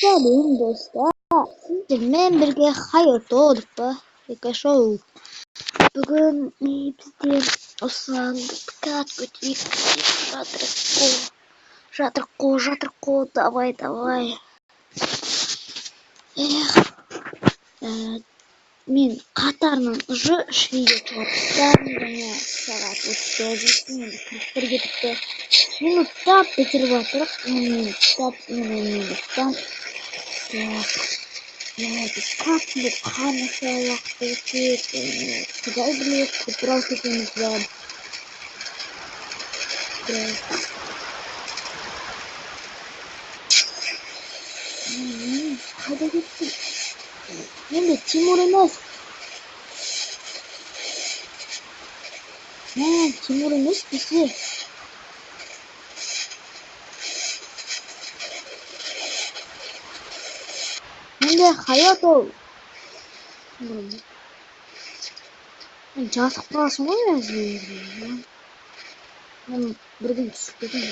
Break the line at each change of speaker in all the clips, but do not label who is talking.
Selam dostlar. Sizlerle birlikte hayat olduk ba. Show. Bugün bizde Osman Kat Butik Жатырқо, давай. Мен қатарынан уже 3 видео шығарып жаңа сағат 39 мен 41 кетіпті. Минут тап бітіріп жатырық. Как мы қанша уақыт өтеді, құдай біледі, көпірау кетеміз ба. Қайда кеттім? Енді Тимур емес. Тимур емес десе. Енді Хаят ол. Жатып қаласың ғой өзі. Мен бірден түсіп кетем.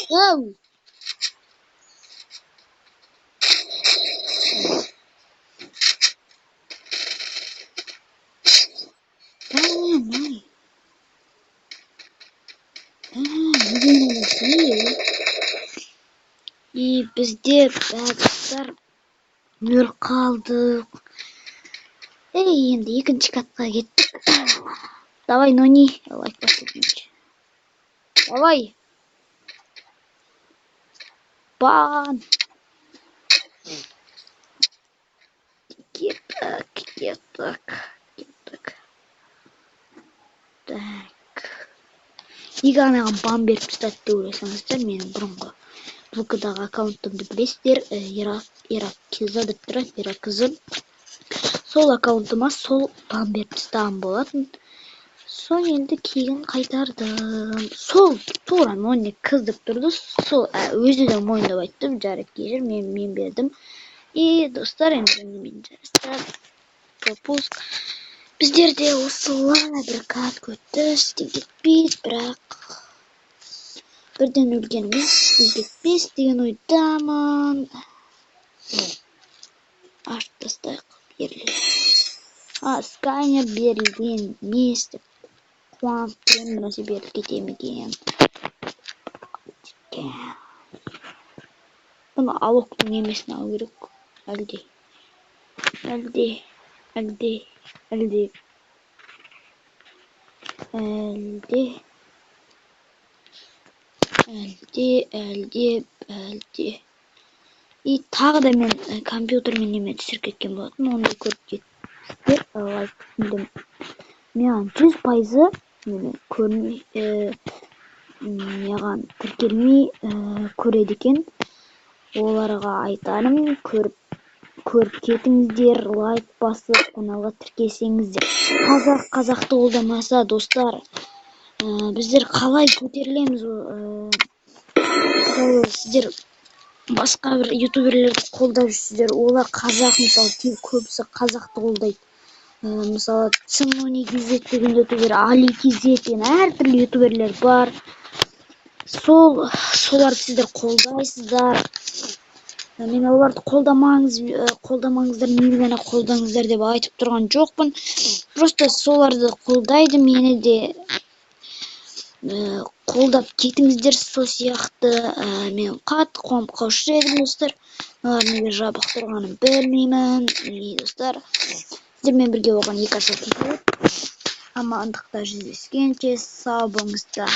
Wow. И бізде бәрістер нөл қалдық. Енді екінші катқа кеттік. Давай, Нони. Лайк басып. Давай. Бан. Кеттік. Так. Неге анаған бан беріп тастады деп ойласаңыздар, менің бұрынғы блогдағы аккаунтымды білесіздер, Ирак деп тұрады, Ирак қызым. Сол аккаунтыма сол бан беріп тастаған болатын. Сон енді кейін қайтардым. Сол тура Нони қыз деп тұрды. Сол өзі де мойындап айтты, жарайды кешір, мен бердім. И достар, енді мен жарыстар пропуск. Біздерде осылай бір кат көтті, істен кетпейді, бірақ бірден өлгеніміз істен кетпес деген ойдамын. Ашып тастайық, берілген. Скайнер берілген емес деп қуанып тұрмын, бірнәрсе беріліп кетем екен. Бұны алоқтың немесін алу керек. Әлде. И тағы да мен компьютермен неме түсіріп кеткен болатын. Онда көріп кеттер. Мен 100% маған тіркелмей көреді екен. Оларға айтарым, көріп кетіңіздер, лайк басып, каналға тіркелсеңіздер. Қазақты қолдамаса, достар, біздер қалай көтерілеміз? Сіздер басқа бір ютуберлерді қолдап жүрсіздер, олар қазақ, мысалы, көбісі қазақты қолдайды. Мысалы, Цимони Кизет деген ютубер, Али Кизет деген әртүрлі ютуберлер бар. Соларды сіздер қолдайсыздар. Мен оларды қолдамаңыздар, мені ғана қолдаңыздар деп айтып тұрған жоқпын. Просто соларды қолдайды, мені де қолдап кетіңіздер, сол сияқты. Мен қатты қуанып қалушы едім, достар. Олар неге жабық тұрғанын білмеймін. Достар, сіздермен бірге болған екі ашылып кетеді. Амандықта жүздескенше сау болыңыздар.